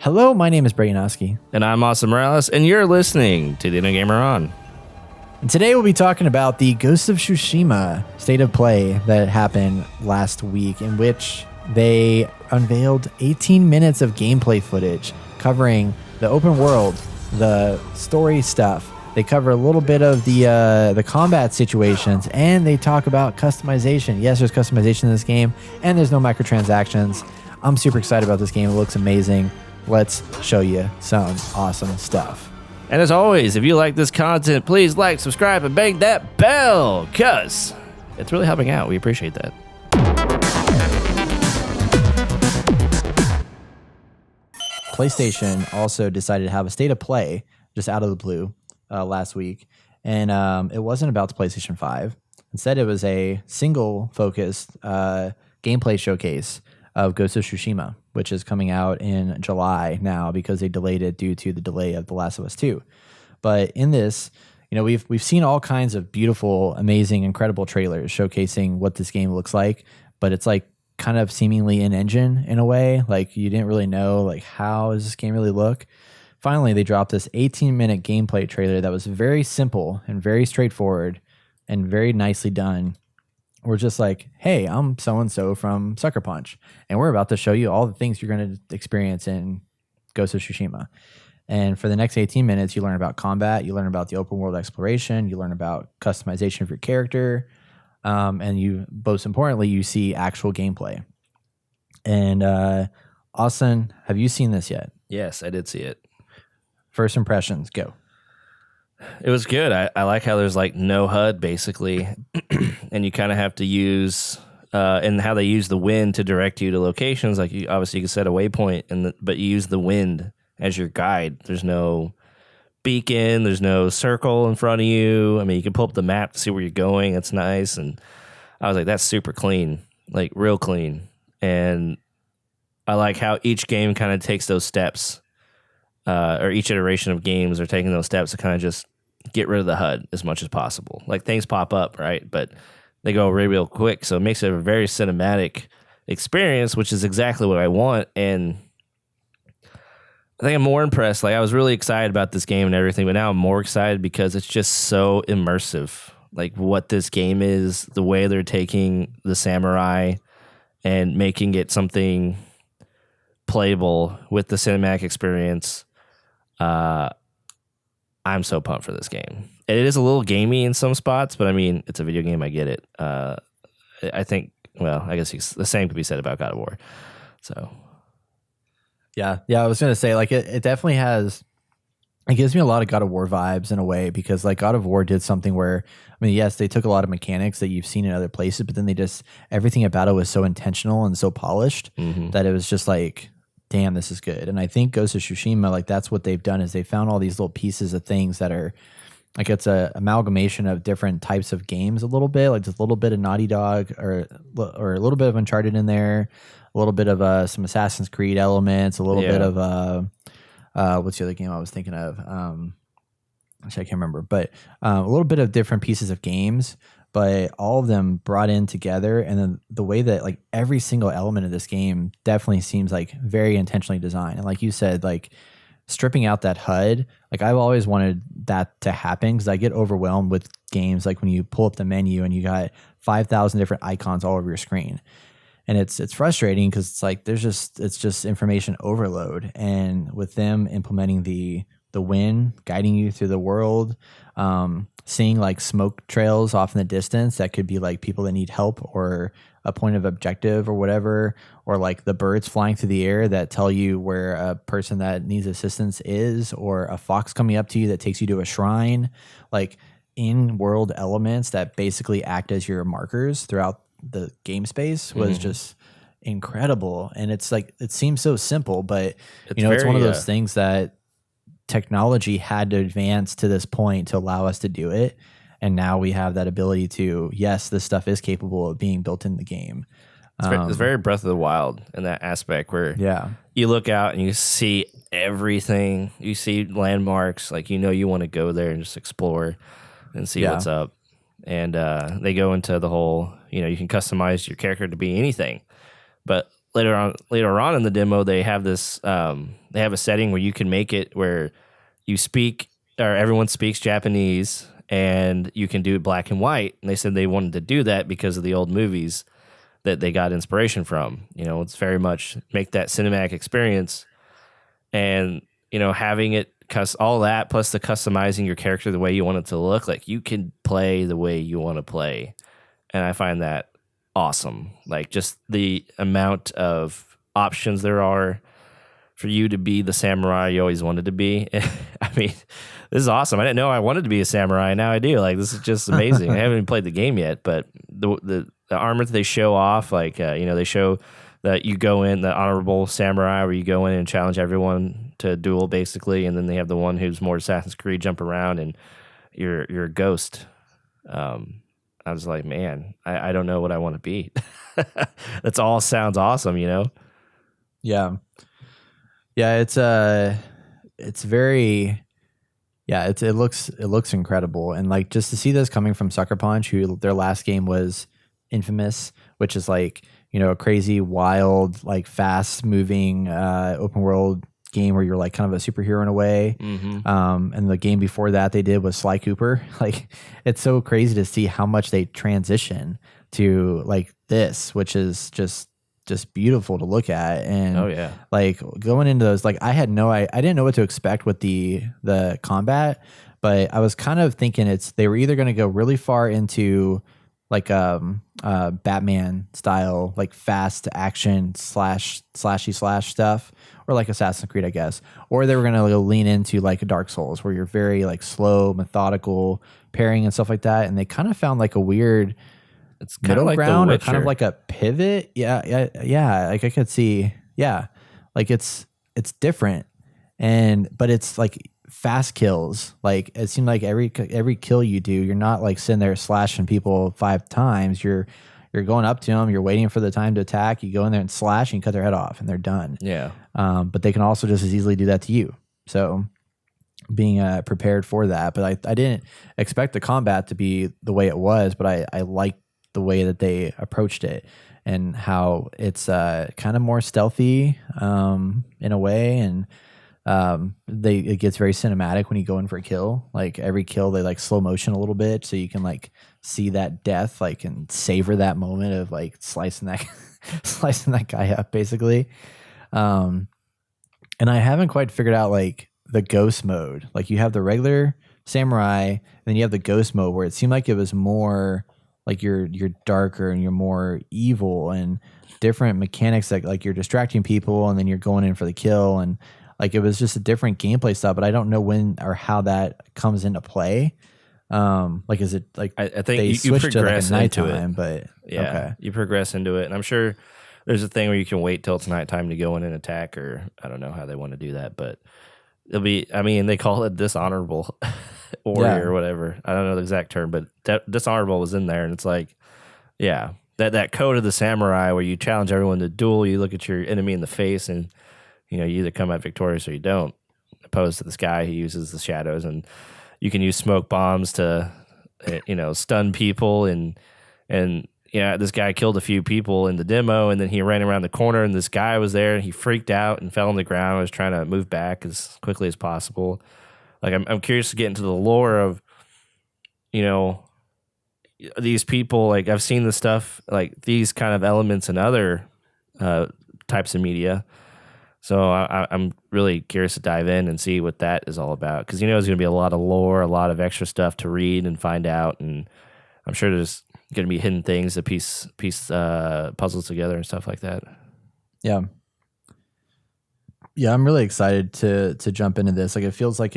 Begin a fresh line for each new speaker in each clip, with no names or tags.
Hello, my name is Brayden Oski.
And I'm Austin Morales, and you're listening to the Inno Gamer On.
And today we'll be talking about the Ghosts of Tsushima state of play that happened last week, in which they unveiled 18 minutes of gameplay footage covering the open world, the story stuff. They cover a little bit of the combat situations, and they talk about customization. Yes, there's customization in this game, and there's no microtransactions. I'm super excited about this game. It looks amazing. Let's show you some awesome stuff.
And as always, if you like this content, please like, subscribe, and bang that bell, because it's really helping out. We appreciate that.
PlayStation also decided to have a state of play just out of the blue last week, and it wasn't about the PlayStation 5. Instead, it was a single-focused gameplay showcase of Ghosts of Tsushima, which is coming out in July now because they delayed it due to the delay of The Last of Us 2. But in this, we've seen all kinds of beautiful, amazing, incredible trailers showcasing what this game looks like, but it's like kind of seemingly in engine in a way. Like you didn't really know like how does this game really look. Finally, they dropped this 18-minute gameplay trailer that was very simple and very straightforward and very nicely done. We're just like, hey, I'm so-and-so from Sucker Punch, and we're about to show you all the things you're going to experience in Ghost of Tsushima. And for the next 18 minutes, you learn about combat, you learn about the open world exploration, you learn about customization of your character, and you, most importantly, you see actual gameplay. And Austin, have you seen this yet?
Yes, I did see it.
First impressions, go.
It was good. I like how there's like no HUD basically, and you kind of have to use and how they use the wind to direct you to locations. Like you can set a waypoint, but you use the wind as your guide. There's no beacon. There's no circle in front of you. I mean, you can pull up the map to see where you're going. It's nice, and I was like, that's super clean, like real clean. And I like how each game kind of takes those steps. Or each iteration of games are taking those steps to kind of just get rid of the HUD as much as possible. Like things pop up, right? But they go real quick. So it makes it a very cinematic experience, which is exactly what I want. And I think I'm more impressed. Like I was really excited about this game and everything, but now I'm more excited because it's just so immersive. Like what this game is, the way they're taking the samurai and making it something playable with the cinematic experience. I'm so pumped for this game. It is a little gamey in some spots, but I mean, it's a video game. I get it. I think, well, I guess the same could be said about God of War. So,
yeah. I was gonna say, like, it definitely has. It gives me a lot of God of War vibes in a way because, like, God of War did something where, I mean, yes, they took a lot of mechanics that you've seen in other places, but then they just everything about it was so intentional and so polished that it was just like, damn, this is good. And I think Ghost of Tsushima, like that's what they've done is they found all these little pieces of things that are like it's a amalgamation of different types of games a little bit, like just a little bit of Naughty Dog or a little bit of Uncharted in there, a little bit of some Assassin's Creed elements, a little bit of what's the other game I was thinking of? Actually, I can't remember, but a little bit of different pieces of games, but all of them brought in together. And then the way that like every single element of this game definitely seems like very intentionally designed. And like you said, like stripping out that HUD, like I've always wanted that to happen because I get overwhelmed with games like when you pull up the menu and you got 5,000 different icons all over your screen. And it's frustrating because it's like it's just information overload. And with them implementing the wind guiding you through the world, seeing like smoke trails off in the distance that could be like people that need help or a point of objective or whatever, or like the birds flying through the air that tell you where a person that needs assistance is, or a fox coming up to you that takes you to a shrine, like in-world elements that basically act as your markers throughout the game space was just incredible. And it's like it seems so simple, but it's one of those things that technology had to advance to this point to allow us to do it, and now we have that ability to, yes, this stuff is capable of being built in the game.
It's very Breath of the Wild in that aspect where you look out and you see everything, you see landmarks, like you want to go there and just explore and see what's up. And they go into the whole, you can customize your character to be anything, but later on in the demo, they have this they have a setting where you can make it where you speak or everyone speaks Japanese, and you can do it black and white. And they said they wanted to do that because of the old movies that they got inspiration from. It's very much make that cinematic experience, and having it all that plus the customizing your character the way you want it to look. Like, you can play the way you want to play, and I find that awesome. Like, just the amount of options there are for you to be the samurai you always wanted to be. I mean, this is awesome. I didn't know I wanted to be a samurai. Now I do. Like, this is just amazing. I haven't even played the game yet, but the armor that they show off, like, they show that you go in the honorable samurai where you go in and challenge everyone to a duel, basically, and then they have the one who's more Assassin's Creed, jump around, and you're a ghost. I was like, man, I don't know what I want to be. That's all sounds awesome,
Yeah. Yeah, it's very, yeah, it looks incredible. And like, just to see this coming from Sucker Punch, who their last game was Infamous, which is like, a crazy, wild, like fast moving open world game where you're like kind of a superhero in a way. Mm-hmm. And the game before that they did was Sly Cooper. Like, it's so crazy to see how much they transition to like this, which is just beautiful to look at. And like going into those, like I didn't know what to expect with the combat, but I was kind of thinking they were either going to go really far into like Batman style, like fast action slashy stuff, or like Assassin's Creed, I guess, or they were going to lean into like Dark Souls, where you're very like slow, methodical parrying and stuff like that. And they kind of found like a weird middle like ground, or kind of like a pivot. Yeah. Like I could see, like it's different, but it's like fast kills. Like, it seemed like every kill you do, you're not like sitting there slashing people 5 times. You're going up to them, you're waiting for the time to attack, you go in there and slash and cut their head off, and they're done. Yeah. But they can also just as easily do that to you. So being prepared for that. But I didn't expect the combat to be the way it was, but I liked the way that they approached it, and how it's kind of more stealthy in a way. And it gets very cinematic when you go in for a kill. Like, every kill they like slow motion a little bit, so you can like see that death, like, and savor that moment of like slicing that guy up, basically. And I haven't quite figured out like the ghost mode. Like, you have the regular samurai, and then you have the ghost mode, where it seemed like it was more like you're darker and you're more evil, and different mechanics that like you're distracting people and then you're going in for the kill. And like, it was just a different gameplay style, but I don't know when or how that comes into play. Like, is it like,
I think you progress like into it,
but
okay. You progress into it, and I'm sure there's a thing where you can wait till it's nighttime to go in and attack, or I don't know how they want to do that, but it'll be, I mean, they call it dishonorable warrior or whatever. I don't know the exact term, but dishonorable was in there, and it's like, yeah, that code of the samurai where you challenge everyone to duel, you look at your enemy in the face, and you either come out victorious or you don't, opposed to this guy who uses the shadows, and you can use smoke bombs to, stun people. And this guy killed a few people in the demo, and then he ran around the corner, and this guy was there, and he freaked out and fell on the ground and was trying to move back as quickly as possible. Like, I'm curious to get into the lore of, these people. Like, I've seen the stuff, like these kind of elements in other types of media. So I'm really curious to dive in and see what that is all about, because there's going to be a lot of lore, a lot of extra stuff to read and find out, and I'm sure there's going to be hidden things to piece puzzles together and stuff like that.
Yeah, I'm really excited to jump into this. Like, it feels like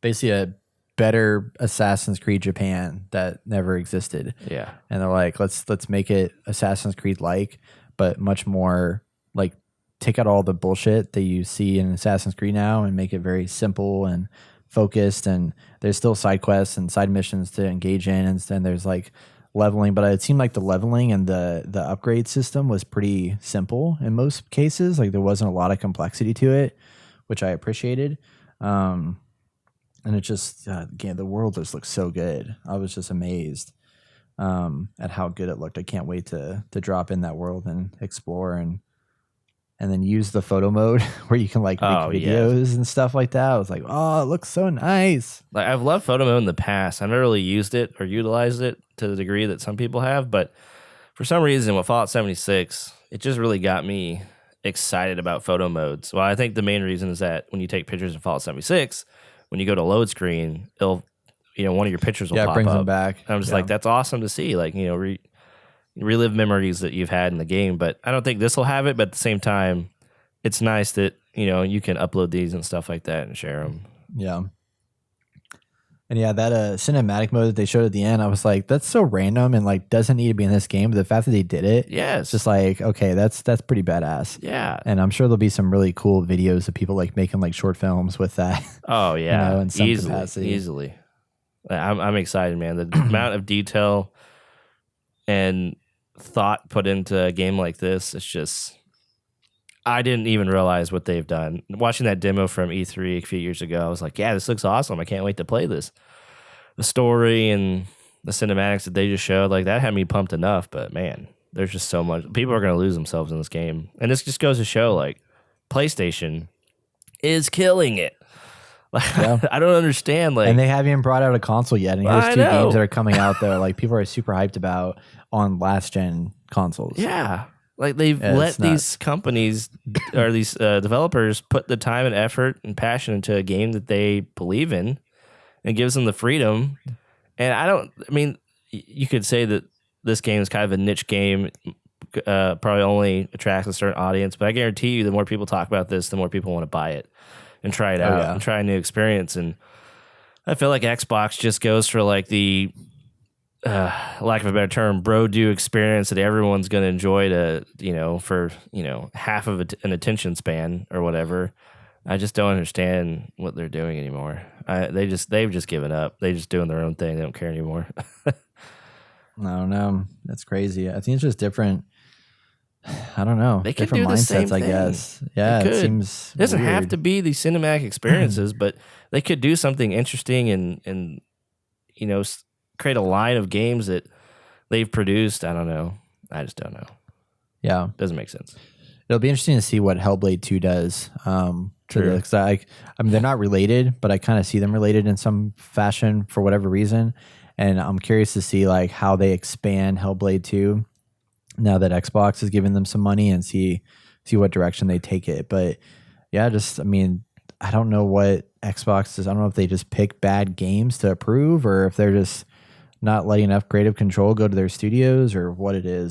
basically a better Assassin's Creed Japan that never existed.
Yeah,
and they're like, let's make it Assassin's Creed like, but much more like, take out all the bullshit that you see in Assassin's Creed now and make it very simple and focused. And there's still side quests and side missions to engage in, and then there's like leveling. But it seemed like the leveling and the upgrade system was pretty simple in most cases. Like, there wasn't a lot of complexity to it, which I appreciated. And it just, again, the world just looks so good. I was just amazed. at how good it looked. I can't wait to drop in that world and explore and then use the photo mode where you can like make videos and stuff like that. I was like, oh, it looks so nice.
Like I've loved photo mode in the past. I've never really used it or utilized it to the degree that some people have, but for some reason with Fallout 76, it just really got me excited about photo modes. Well, I think the main reason is that when you take pictures in Fallout 76, when you go to load screen, it'll, one of your pictures will pop up.
Brings them back.
And I'm just like, that's awesome to see. Like, relive memories that you've had in the game, but I don't think this will have it. But at the same time, it's nice that you can upload these and stuff like that and share them.
Yeah, and yeah, that cinematic mode that they showed at the end, I was like, that's so random and like doesn't need to be in this game. But the fact that they did it, it's just like, okay, that's pretty badass.
Yeah,
and I'm sure there'll be some really cool videos of people like making like short films with that.
Oh yeah,
in some capacity.
Easily. I'm excited, man. The amount of detail and thought put into a game like this, it's just, I didn't even realize what they've done. Watching that demo from E3 a few years ago, I was like, yeah, this looks awesome. I can't wait to play this. The story and the cinematics that they just showed, like that had me pumped enough, but man, there's just so much. People are going to lose themselves in this game. And this just goes to show, like, PlayStation is killing it. Yeah. I don't understand. Like,
and they haven't even brought out a console yet. And here's two games that are coming out there. Like people are super hyped about on last gen consoles.
Yeah, like they've let these companies or these developers put the time and effort and passion into a game that they believe in, and gives them the freedom. And I mean, you could say that this game is kind of a niche game. Probably only attracts a certain audience, but I guarantee you, the more people talk about this, the more people want to buy it and try it out and try a new experience. And I feel like Xbox just goes for like the, lack of a better term, bro-do experience that everyone's going to enjoy for half of an attention span or whatever. I just don't understand what they're doing anymore. They've just given up. They're just doing their own thing. They don't care anymore.
I don't know. That's crazy. I think it's just different. I don't know.
They could
different
do the
mindsets,
same thing.
I guess. Yeah, it seems.
It doesn't
weird.
have to be these cinematic experiences, but they could do something interesting and create a line of games that they've produced. I don't know. I just don't know.
Yeah,
doesn't make sense.
It'll be interesting to see what Hellblade 2 does. Because I mean, they're not related, but I kind of see them related in some fashion for whatever reason, and I'm curious to see like how they expand Hellblade 2 now that Xbox is giving them some money, and see what direction they take it. But yeah, I mean, I don't know what Xbox is. I don't know if they just pick bad games to approve, or if they're just not letting enough creative control go to their studios, or what it is.